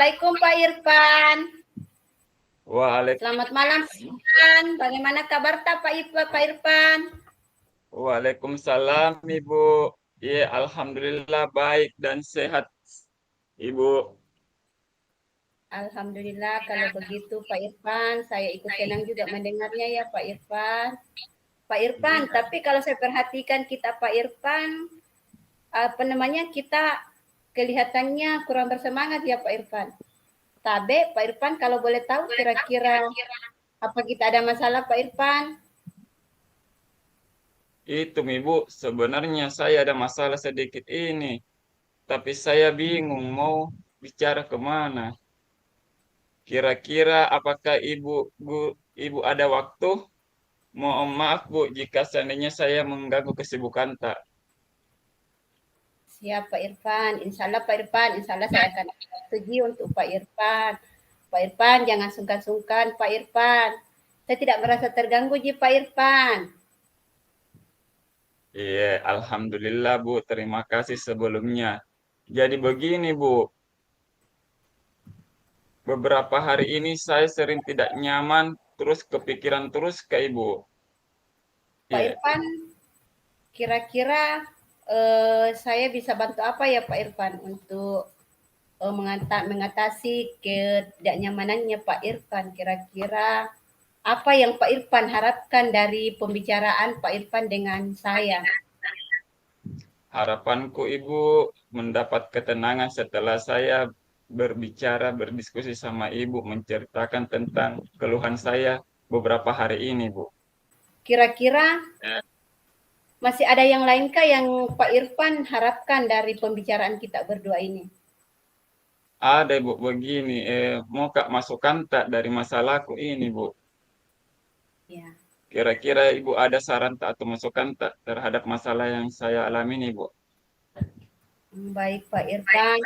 Assalamualaikum Pak Irfan. Selamat malam Pak Waalaikumsalam. Irfan. Bagaimana kabar Pak Irfan? Waalaikumsalam, Ibu. Ya, alhamdulillah baik dan sehat, Ibu. Alhamdulillah kalau begitu Pak Irfan, saya ikut senang juga mendengarnya ya Pak Irfan. Pak Irfan, Iya. tapi kalau saya perhatikan kita Pak Irfan, apa namanya kita kelihatannya kurang bersemangat ya Pak Irfan. Tabe Pak Irfan kalau boleh tahu kira-kira apa kita ada masalah Pak Irfan? Itu, Ibu, sebenarnya saya ada masalah sedikit ini, tapi saya bingung mau bicara kemana. Kira-kira apakah Ibu ada waktu? Mohon maaf, Bu, jika seandainya saya mengganggu kesibukan tak. Siap Pak Irfan, insya Allah saya akan setuju untuk Pak Irfan. Pak Irfan jangan sungkan-sungkan Pak Irfan. Saya tidak merasa terganggu ji Pak Irfan. Iya, alhamdulillah, Bu. Terima kasih sebelumnya. Jadi begini, Bu. Beberapa hari ini saya sering tidak nyaman, terus kepikiran terus ke Ibu. Pak Iya, Irfan, kira-kira saya bisa bantu apa ya Pak Irfan untuk mengatasi ketidaknyamanannya Pak Irfan. Kira-kira apa yang Pak Irfan harapkan dari pembicaraan Pak Irfan dengan saya? harapanku Ibu mendapat ketenangan setelah saya berbicara, berdiskusi sama Ibu, menceritakan tentang keluhan saya beberapa hari ini, Bu. Kira-kira Ya. masih ada yang lainkah yang Pak Irfan harapkan dari pembicaraan kita berdua ini? Ada, Ibu, begini, mau Kak masukkan tak dari masalahku ini, Bu? Ya, Kira-kira Ibu ada saran tak atau masukan tak terhadap masalah yang saya alami ini, Bu? baik Pak Irfan.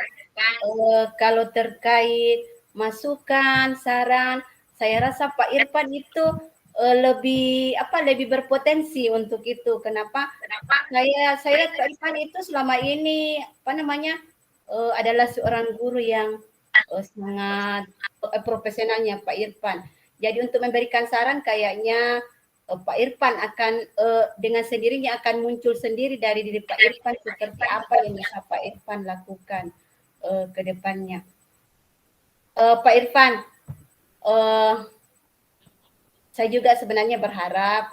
Kalau terkait masukan, saran, saya rasa Pak Irfan itu lebih berpotensi untuk itu. Kenapa? Saya lihat Pak Irfan itu selama ini apa namanya adalah seorang guru yang sangat profesionalnya Pak Irfan. Jadi untuk memberikan saran kayaknya Pak Irfan akan dengan sendirinya akan muncul sendiri dari diri Pak Irfan seperti apa yang bisa Pak Irfan lakukan ke depannya. Pak Irfan, eh, saya juga sebenarnya berharap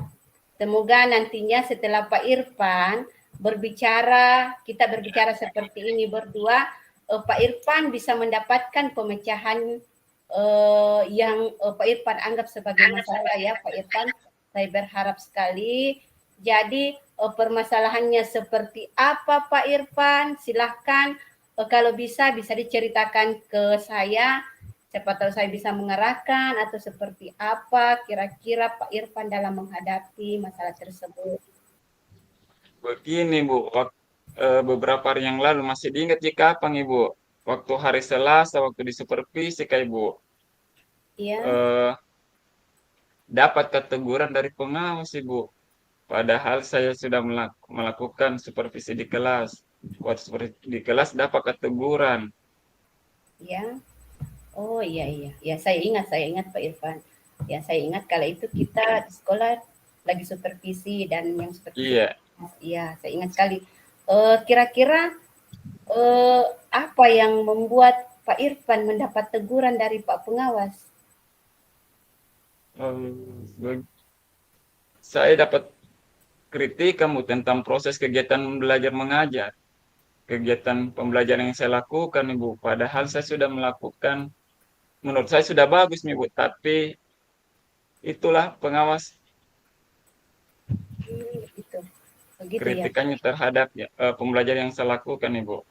semoga nantinya setelah Pak Irfan kita berbicara seperti ini berdua, Pak Irfan bisa mendapatkan pemecahan yang Pak Irfan anggap sebagai masalah ya Pak Irfan. Saya berharap sekali. Jadi permasalahannya seperti apa Pak Irfan? Silahkan kalau bisa diceritakan ke saya. Siapa tahu saya bisa mengarahkan atau seperti apa kira-kira Pak Irfan dalam menghadapi masalah tersebut. Begini, Bu, beberapa hari yang lalu masih diingat jika kapan, Ibu? Waktu hari Selasa, waktu di supervisi, Kak Ibu, Iya. eh, dapat keteguran dari pengawas, Ibu. Padahal saya sudah melakukan supervisi di kelas. Waktu supervisi di kelas dapat keteguran. Ya. Oh iya iya. Ya saya ingat Pak Irfan. Ya saya ingat kala itu kita di sekolah lagi supervisi dan yang supervisi. Iya, Iya, saya ingat sekali. Kira-kira eh, apa yang membuat Pak Irfan mendapat teguran dari Pak pengawas? eh, be- saya dapat kritik kamu tentang proses kegiatan belajar mengajar. Kegiatan pembelajaran yang saya lakukan, Ibu. Padahal saya sudah melakukan, menurut saya sudah bagus, Ibu. Tapi itulah pengawas Itu. Begitu ya. kritikannya terhadap ya, pembelajaran yang saya lakukan, Ibu.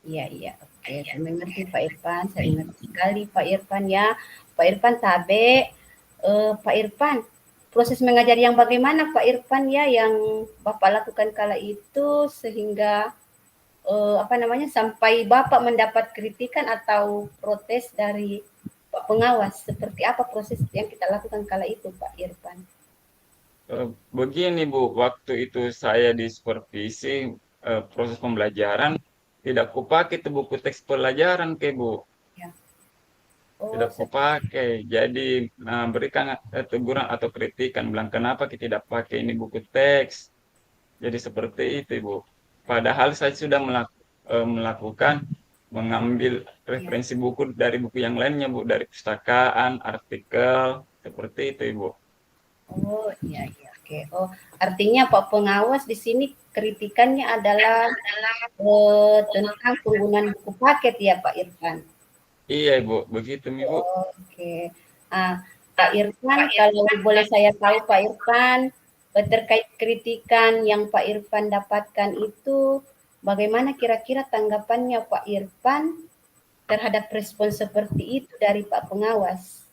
Iya iya. Oke, saya mengerti Pak Irfan. Saya mengerti sekali Pak Irfan ya. Pak Irfan tabe. Pak Irfan, proses mengajar yang bagaimana Pak Irfan ya yang Bapak lakukan kala itu sehingga apa namanya sampai Bapak mendapat kritikan atau protes dari Pak pengawas. Seperti apa proses yang kita lakukan kala itu Pak Irfan? Begini, Bu, waktu itu saya di supervisi proses pembelajaran, tidak kupakai itu buku teks pelajaran, ke Bu. Ya. Oh, tidak kupakai. Jadi berikan teguran atau kritikan, bilang kenapa kita tidak pakai ini buku teks. Jadi seperti itu, Ibu. Padahal saya sudah melakukan mengambil ya. referensi buku dari buku yang lainnya, Bu, dari pustakaan, artikel, seperti itu, Ibu. Oh, iya iya. Oke. Oh, artinya Pak Pengawas di sini kritikannya adalah tentang penggunaan buku paket ya Pak Irfan? Iya, Ibu, begitu, Ibu. Oke. Ah, Pak Irfan, kalau boleh saya tahu Pak Irfan, terkait kritikan yang Pak Irfan dapatkan itu, bagaimana kira-kira tanggapannya Pak Irfan terhadap respon seperti itu dari Pak Pengawas?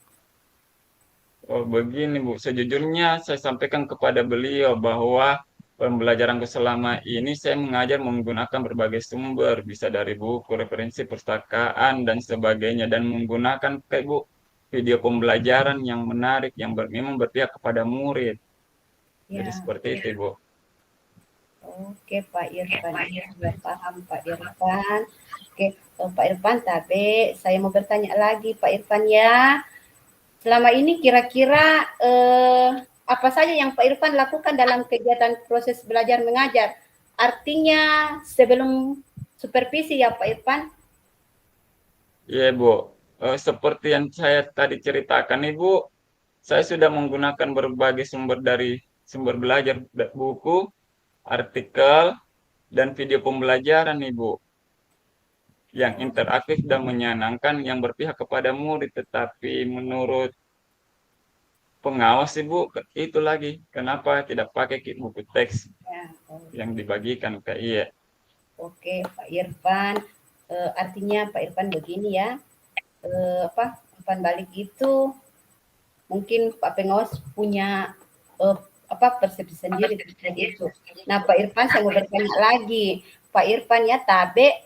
Oh, begini, Bu. Sejujurnya saya sampaikan kepada beliau bahwa pembelajaranku selama ini saya mengajar menggunakan berbagai sumber, bisa dari buku, referensi pustakaan, dan sebagainya, dan menggunakan kayak Bu, video pembelajaran yang menarik, yang memang berpihak kepada murid. Jadi Ya, seperti itu, Bu. oke Pak Irfan, ya, sudah paham Pak Irfan. Oke, Pak Irfan, tapi saya mau bertanya lagi Pak Irfan ya. Selama ini kira-kira apa saja yang Pak Irfan lakukan dalam kegiatan proses belajar mengajar? Artinya sebelum supervisi ya Pak Irfan? Iya, Bu. Seperti yang saya tadi ceritakan, Ibu, saya sudah menggunakan berbagai sumber dari sumber belajar, buku, artikel, dan video pembelajaran, Ibu, yang interaktif dan menyenangkan, yang berpihak kepada murid. Tetapi menurut pengawas, Ibu, itu lagi, kenapa tidak pakai buku teks Ya, oh, yang dibagikan ke iya. oke Pak Irfan. Artinya Pak Irfan begini ya, apa umpan balik itu mungkin Pak Pengawas punya eh, apa persepsi sendiri terkait itu. Nah Pak Irfan saya mau bertanya lagi, Pak Irfan ya Tabe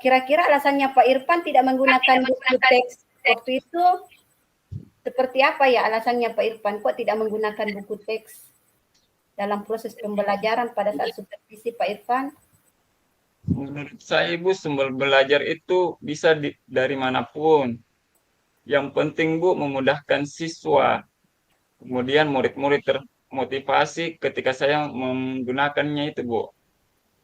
kira-kira alasannya Pak Irfan tidak menggunakan buku teks waktu itu seperti apa ya alasannya Pak Irfan kok tidak menggunakan buku teks dalam proses pembelajaran pada saat supervisi Pak Irfan? Menurut saya, Ibu, sumber belajar itu bisa dari manapun. Yang penting, Bu, memudahkan siswa. Kemudian murid-murid termotivasi ketika saya menggunakannya itu, Bu.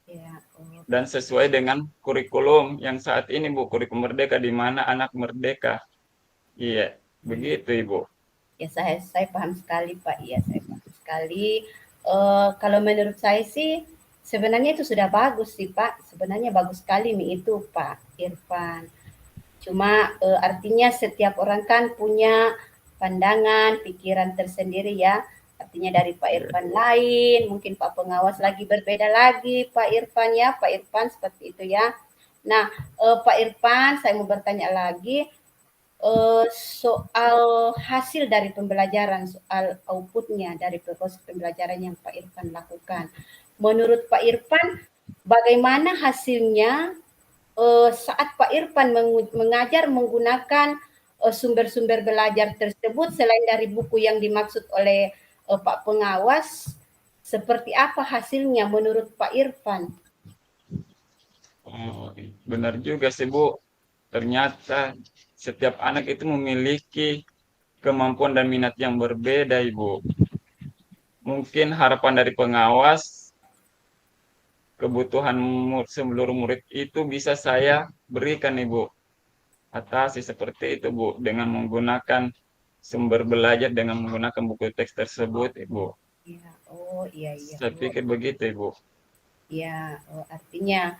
Ya, oh, Dan sesuai dengan kurikulum yang saat ini, Bu, kurikulum merdeka, di mana anak merdeka. Iya, begitu, Ibu. ya saya paham sekali Pak. Iya saya paham sekali. Kalau menurut saya sih sebenarnya itu sudah bagus sih Pak. Sebenarnya bagus sekali nih itu Pak Irfan. Cuma artinya setiap orang kan punya pandangan, pikiran tersendiri ya. Artinya dari Pak Iya. Irfan lain, mungkin Pak Pengawas lagi berbeda lagi Pak Irfan ya, Pak Irfan seperti itu ya. Nah, Pak Irfan, saya mau bertanya lagi soal hasil dari pembelajaran, soal outputnya dari proses pembelajaran yang Pak Irfan lakukan. Menurut Pak Irfan, bagaimana hasilnya saat Pak Irfan mengajar menggunakan sumber-sumber belajar tersebut selain dari buku yang dimaksud oleh Pak Pengawas, seperti apa hasilnya menurut Pak Irfan? Oh, benar juga sih, Bu. Ternyata setiap anak itu memiliki kemampuan dan minat yang berbeda, Ibu. Mungkin harapan dari pengawas, kebutuhan seluruh murid itu bisa saya berikan, Ibu. Atasi seperti itu, Bu, dengan menggunakan sumber belajar, dengan menggunakan buku teks tersebut, Ibu. Ya, oh iya iya, Saya oh, pikir begitu, Ibu. ya, oh, artinya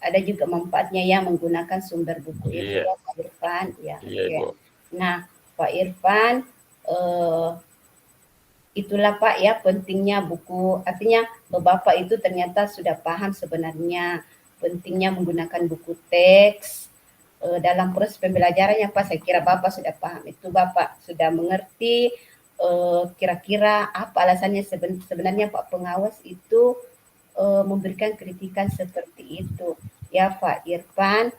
ada juga manfaatnya ya menggunakan sumber buku itu Iya, ya Pak Irfan. Ya, iya, oke. Ibu. Nah, Pak Irfan, eh, itulah Pak ya pentingnya buku. Artinya Bapak itu ternyata sudah paham sebenarnya pentingnya menggunakan buku teks dalam proses pembelajarannya Pak. Saya kira Bapak sudah paham itu, Bapak sudah mengerti kira-kira apa alasannya sebenarnya Pak Pengawas itu memberikan kritikan seperti itu. Ya Pak Irfan.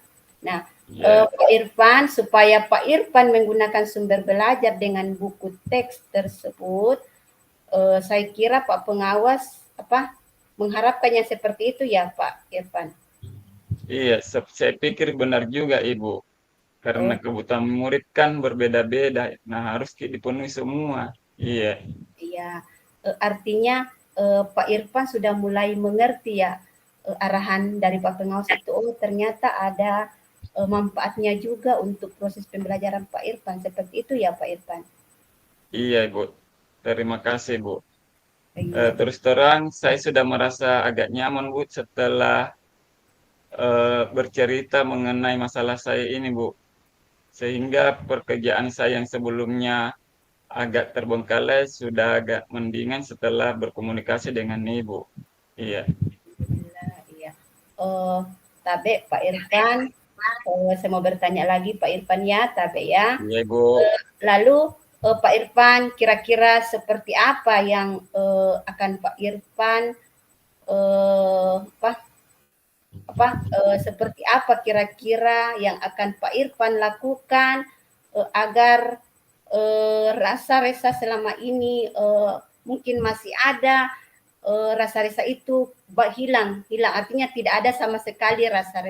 Nah, Iya. Pak Irfan supaya Pak Irfan menggunakan sumber belajar dengan buku teks tersebut saya kira Pak Pengawas apa mengharapkannya seperti itu ya Pak Irfan. Iya, saya pikir benar juga, Ibu. Karena Oh, kebutuhan murid kan berbeda-beda. Nah, harus dipenuhi semua. Iya. iya. Artinya Pak Irfan sudah mulai mengerti ya arahan dari Pak Pengawas itu. Oh, ternyata ada manfaatnya juga untuk proses pembelajaran Pak Irfan. Seperti itu ya Pak Irfan. Iya, Bu. Terima kasih, Bu. Iya, Terus terang, saya sudah merasa agak nyaman, Bu, setelah bercerita mengenai masalah saya ini, Bu. Sehingga pekerjaan saya yang sebelumnya agak terbengkalai sudah agak mendingan setelah berkomunikasi dengan Ibu. Iya, alhamdulillah, iya. Oh, Tabe Pak Irfan, saya mau bertanya lagi Pak Irfan ya, Tabe ya. iya, Bu. Lalu Pak Irfan kira-kira seperti apa yang akan Pak Irfan apa seperti apa kira-kira yang akan Pak Irfan lakukan agar rasa resah selama ini mungkin masih ada rasa resah itu hilang hilang artinya tidak ada sama sekali rasa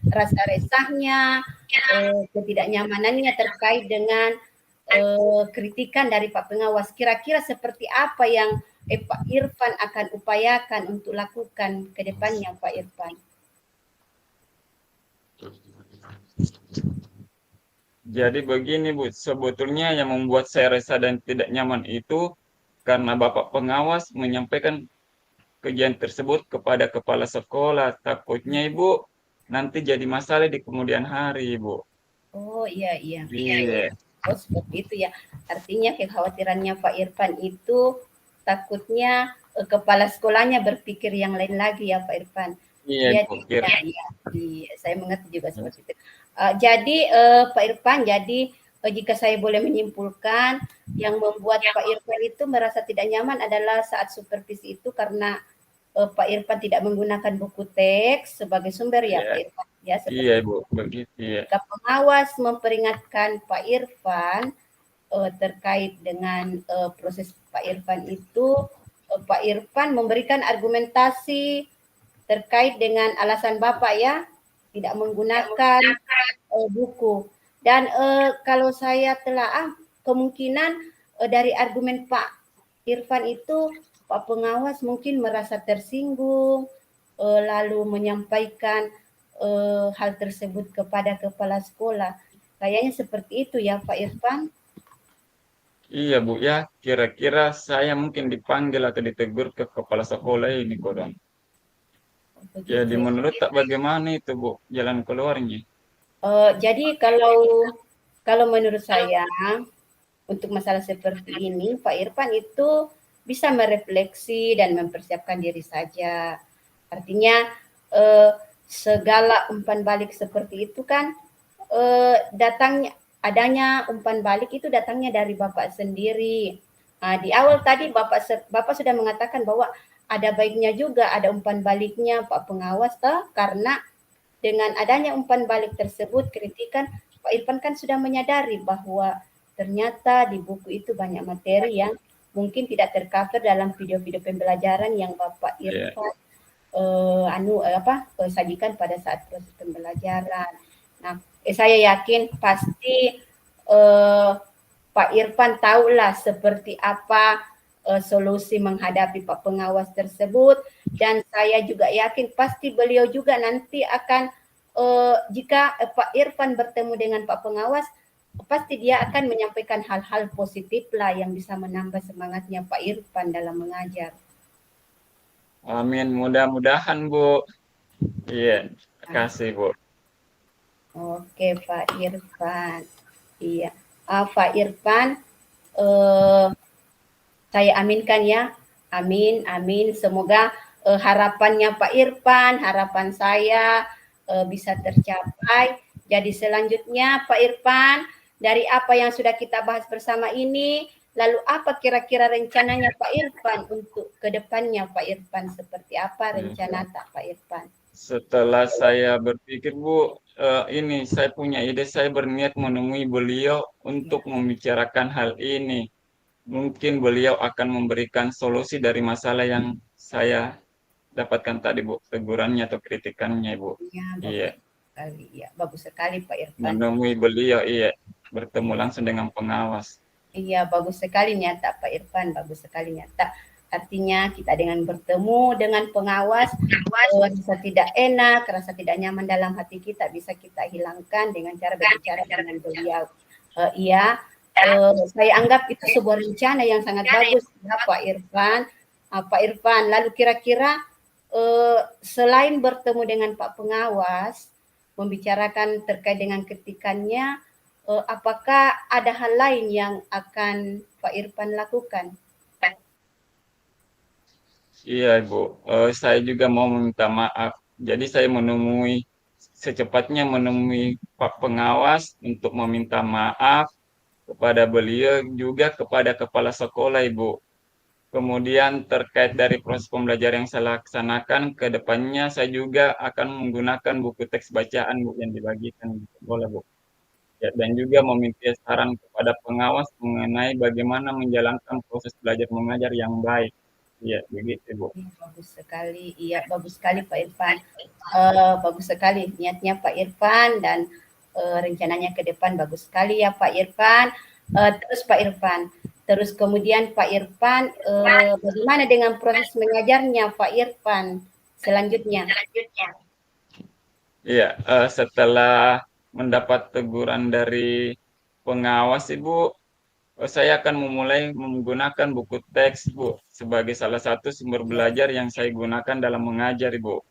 resahnya ketidaknyamanannya terkait dengan kritikan dari Pak Pengawas. Kira-kira seperti apa yang Pak Irfan akan upayakan untuk lakukan ke depannya Pak Irfan? Jadi begini, Bu. Sebetulnya yang membuat saya resah dan tidak nyaman itu karena Bapak Pengawas menyampaikan kejadian tersebut kepada kepala sekolah. Takutnya Ibu nanti jadi masalah di kemudian hari, Ibu. Oh iya iya. Iya, Oh seperti itu ya. Artinya kekhawatirannya Pak Irfan itu takutnya kepala sekolahnya berpikir yang lain lagi ya Pak Irfan. iya, Iya, Bu. Kira. iya, iya, iya, saya mengerti juga seperti itu. Jadi Pak Irfan, jadi jika saya boleh menyimpulkan, yang membuat Pak Irfan itu merasa tidak nyaman adalah saat supervisi itu karena Pak Irfan tidak menggunakan buku teks sebagai sumber ya Iya, Pak Irfan. Ya iya, seperti Bu. Begitu, iya. jika pengawas memperingatkan Pak Irfan terkait dengan proses Pak Irfan itu, Pak Irfan memberikan argumentasi terkait dengan alasan Bapak ya, tidak menggunakan buku. Dan kalau saya telaah kemungkinan dari argumen Pak Irfan itu Pak Pengawas mungkin merasa tersinggung, lalu menyampaikan hal tersebut kepada kepala sekolah. Kayaknya seperti itu ya Pak Irfan. Iya, Bu. Ya, kira-kira saya mungkin dipanggil atau ditegur ke kepala sekolah ini, Kodam. Jadi Begitu ya. menurut tak bagaimana itu, Bu, jalan keluarnya? Jadi kalau kalau menurut saya untuk masalah seperti ini, Pak Irfan itu bisa merefleksi dan mempersiapkan diri saja. Artinya eh, segala umpan balik seperti itu kan datangnya adanya umpan balik itu datangnya dari Bapak sendiri. Nah, di awal tadi Bapak sudah mengatakan bahwa ada baiknya juga ada umpan baliknya Pak Pengawas toh karena dengan adanya umpan balik tersebut, kritikan, Pak Irfan kan sudah menyadari bahwa ternyata di buku itu banyak materi yang mungkin tidak tercover dalam video-video pembelajaran yang Bapak Iya, Irfan sajikan pada saat proses pembelajaran. Nah, saya yakin pasti eh, Pak Irfan tahulah seperti apa solusi menghadapi Pak Pengawas tersebut dan saya juga yakin pasti beliau juga nanti akan jika Pak Irfan bertemu dengan Pak Pengawas pasti dia akan menyampaikan hal-hal positif lah yang bisa menambah semangatnya Pak Irfan dalam mengajar. amin. Mudah-mudahan, Bu. Iya, terima kasih, Bu. Oke Pak Irfan. Iya. Pak Irfan, eh, saya aminkan ya. Amin, amin. Semoga harapannya Pak Irfan, harapan saya bisa tercapai. Jadi selanjutnya Pak Irfan, dari apa yang sudah kita bahas bersama ini, lalu apa kira-kira rencananya Pak Irfan untuk kedepannya Pak Irfan? Seperti apa Iya. rencana tak Pak Irfan? Setelah saya berpikir, Bu, ini saya punya ide, saya berniat menemui beliau untuk Ya, membicarakan hal ini. Mungkin beliau akan memberikan solusi dari masalah yang saya dapatkan tadi, Bu, tegurannya atau kritikannya, Bu. ya Iya, Bapak. sekali. Ya, bagus sekali Pak Irfan. menemui beliau, iya, bertemu langsung dengan pengawas. Iya, bagus sekali nyata Pak Irfan, bagus sekali nyata. Artinya kita dengan bertemu dengan pengawas, rasa tidak enak, rasa tidak nyaman dalam hati kita bisa kita hilangkan dengan cara berbicara dengan beliau. Iya, saya anggap itu sebuah rencana yang sangat bagus ya Pak Irfan. Pak Irfan, lalu kira-kira selain bertemu dengan Pak Pengawas, membicarakan terkait dengan kritikannya, apakah ada hal lain yang akan Pak Irfan lakukan? Iya, Ibu. Saya juga mau meminta maaf. Jadi saya secepatnya menemui Pak Pengawas untuk meminta maaf kepada beliau, juga kepada kepala sekolah, Ibu. Kemudian terkait dari proses pembelajaran yang saya laksanakan, ke depannya saya juga akan menggunakan buku teks bacaan, Bu, yang dibagikan di sekolah, Bu. Ya, dan juga meminta saran kepada pengawas mengenai bagaimana menjalankan proses belajar mengajar yang baik. Iya, begitu, Bu. Bagus sekali, iya bagus sekali Pak Irfan. Bagus sekali niatnya Pak Irfan dan rencananya ke depan bagus sekali ya Pak Irfan. Terus Pak Irfan, terus kemudian Pak Irfan, bagaimana dengan proses mengajarnya Pak Irfan selanjutnya? Iya, setelah mendapat teguran dari pengawas, Ibu, saya akan memulai menggunakan buku teks, Bu, sebagai salah satu sumber belajar yang saya gunakan dalam mengajar, Ibu.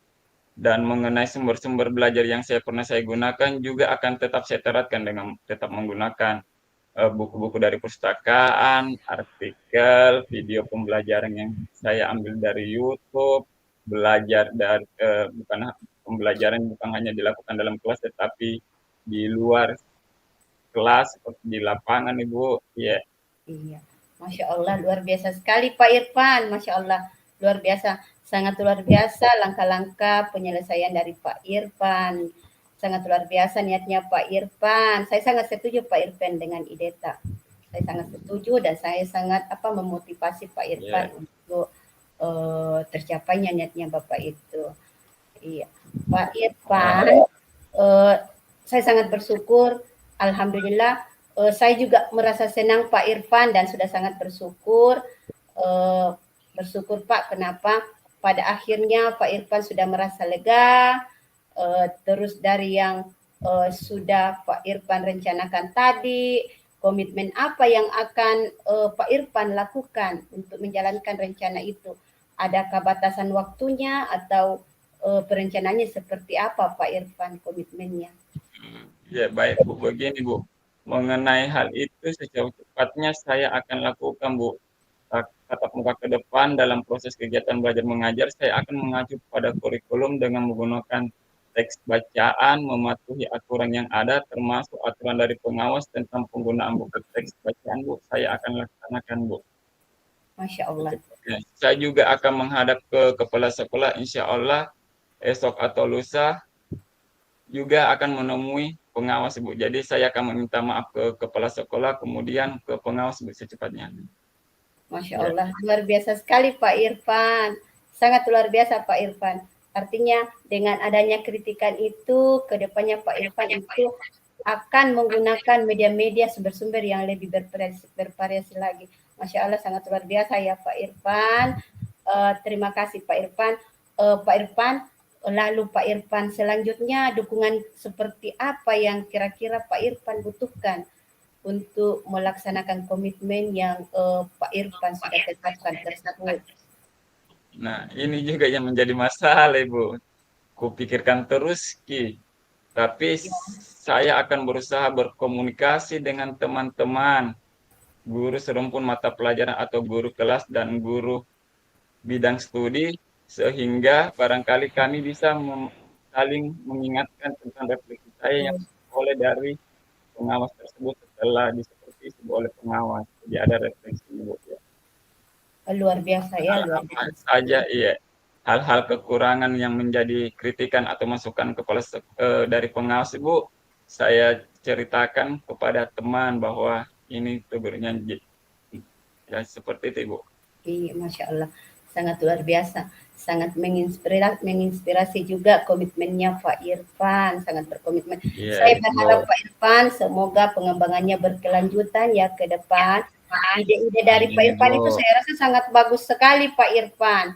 Dan mengenai sumber-sumber belajar yang saya gunakan juga akan tetap saya terapkan dengan tetap menggunakan buku-buku dari perpustakaan, artikel, video pembelajaran yang saya ambil dari YouTube, belajar dari bukan pembelajaran bukan hanya dilakukan dalam kelas tetapi di luar kelas seperti di lapangan, Ibu. Ya. Iya, Masya Allah luar biasa sekali Pak Irfan, Masya Allah luar biasa, sangat luar biasa langkah-langkah penyelesaian dari Pak Irfan, sangat luar biasa niatnya Pak Irfan. Saya sangat setuju Pak Irfan dengan IDETA. Saya sangat setuju dan saya sangat memotivasi Pak Irfan Ya. untuk tercapainya niatnya Bapak itu. Iya, Pak Irfan, eh, saya sangat bersyukur. Alhamdulillah, saya juga merasa senang Pak Irfan dan sudah sangat bersyukur. Eh, Bersyukur Pak, kenapa? Pada akhirnya Pak Irfan sudah merasa lega. Terus dari yang sudah Pak Irfan rencanakan tadi, komitmen apa yang akan Pak Irfan lakukan untuk menjalankan rencana itu? Adakah batasan waktunya atau perencanaannya seperti apa Pak Irfan komitmennya? Ya, baik, Bu. Begini, Bu. Mengenai hal itu secepatnya saya akan lakukan, Bu. Tatap muka ke depan dalam proses kegiatan belajar mengajar, saya akan mengacu pada kurikulum dengan menggunakan teks bacaan, mematuhi aturan yang ada, termasuk aturan dari pengawas tentang penggunaan buku teks bacaan, Bu. Saya akan laksanakan, Bu. Masya Allah. Saya juga akan menghadap ke kepala sekolah, insya Allah esok atau lusa juga akan menemui pengawas, Bu. Jadi saya akan meminta maaf ke kepala sekolah, kemudian ke pengawas, Bu, secepatnya. Masya Ya. Allah, luar biasa sekali Pak Irfan. Sangat luar biasa Pak Irfan. Artinya dengan adanya kritikan itu, ke depannya Pak Irfan itu akan menggunakan media-media sumber-sumber yang lebih bervariasi lagi. Masya Allah sangat luar biasa ya Pak Irfan. Terima kasih Pak Irfan. Pak Irfan, lalu Pak Irfan selanjutnya dukungan seperti apa yang kira-kira Pak Irfan butuhkan untuk melaksanakan komitmen yang Pak Irfan sudah tetapkan tersebut? Nah, ini juga yang menjadi masalah, Ibu. Kupikirkan terus, Ki. Tapi saya akan berusaha berkomunikasi dengan teman-teman, guru serumpun mata pelajaran atau guru kelas dan guru bidang studi, sehingga barangkali kami bisa saling mengingatkan tentang refleksi saya yang oleh dari pengawas tersebut setelah disupervisi oleh pengawas. Jadi ada refleksi, Bu. Ya. Luar biasa ya, Hal luar apa biasa. saja, iya. Hal-hal kekurangan yang menjadi kritikan atau masukan dari pengawas, Ibu, saya ceritakan kepada teman bahwa ini tegurnya ya seperti itu, Ibu. Iya, Masya Allah. sangat luar biasa. Sangat menginspirasi juga komitmennya Pak Irfan, sangat berkomitmen. Iya, Saya Ibu. berharap Pak Irfan semoga pengembangannya berkelanjutan ya ke depan. Ide-ide dari Amin, Pak Ibu. Irfan itu saya rasa sangat bagus sekali Pak Irfan.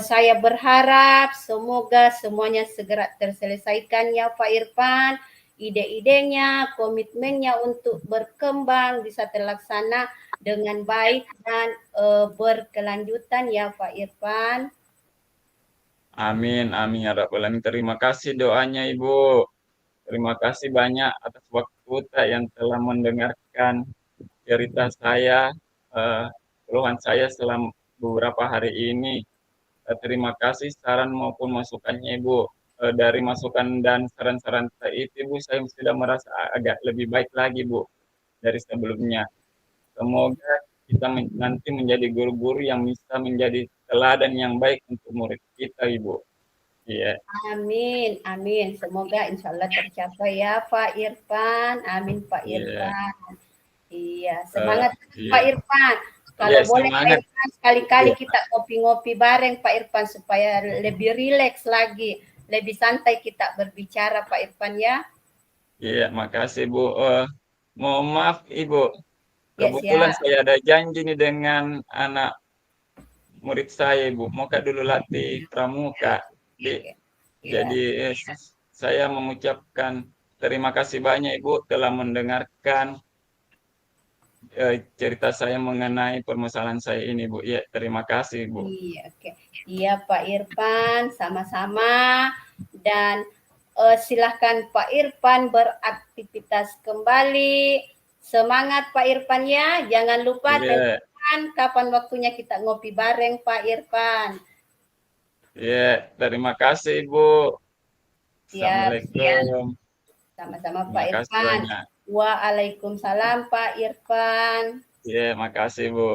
Saya berharap semoga semuanya segera terselesaikan ya Pak Irfan. Ide-idenya, komitmennya untuk berkembang bisa terlaksana dengan baik dan berkelanjutan ya Pak Irfan. Amin, amin ya Rabbal Alamin. Terima kasih doanya, Ibu. Terima kasih banyak atas waktu yang telah mendengarkan cerita saya, eh, keluhan saya selama beberapa hari ini. Terima kasih saran maupun masukannya, Ibu. Dari masukan dan saran-saran saya itu, Ibu, saya sudah merasa agak lebih baik lagi, Bu, dari sebelumnya. Semoga kita nanti menjadi guru-guru yang bisa menjadi teladan yang baik untuk murid kita, Ibu. Iya, Amin, amin. Semoga insya Allah tercapai ya Pak Irfan. Amin Pak iya, Irfan. Iya, eh, semangat iya, Pak Irfan. iya, Kalau boleh Pak semangat. Irfan, sekali-kali Iya, kita ngopi-ngopi bareng Pak Irfan supaya lebih rileks lagi, lebih santai kita berbicara Pak Irfan ya. iya, makasih, Bu. Mohon maaf, Ibu. Ya Kebetulan siap. saya ada janji nih dengan anak murid saya, Ibu. Mau Kak dulu latih pramuka. Di, Oke. jadi Ya. saya mengucapkan terima kasih banyak, Ibu, telah mendengarkan cerita saya mengenai permasalahan saya ini, Bu. Ya, terima kasih, Bu. Iya, oke. Iya, Pak Irfan, sama-sama. Dan silahkan Pak Irfan beraktivitas kembali. Semangat Pak Irfan ya. Jangan lupa Iya, tentukan kapan waktunya kita ngopi bareng Pak Irfan. iya, terima kasih, Bu. Siap, siap. Assalamualaikum. Sama-sama Pak Terima kasih Irfan. banyak. Waalaikumsalam Pak Irfan. Iya, makasih, Bu.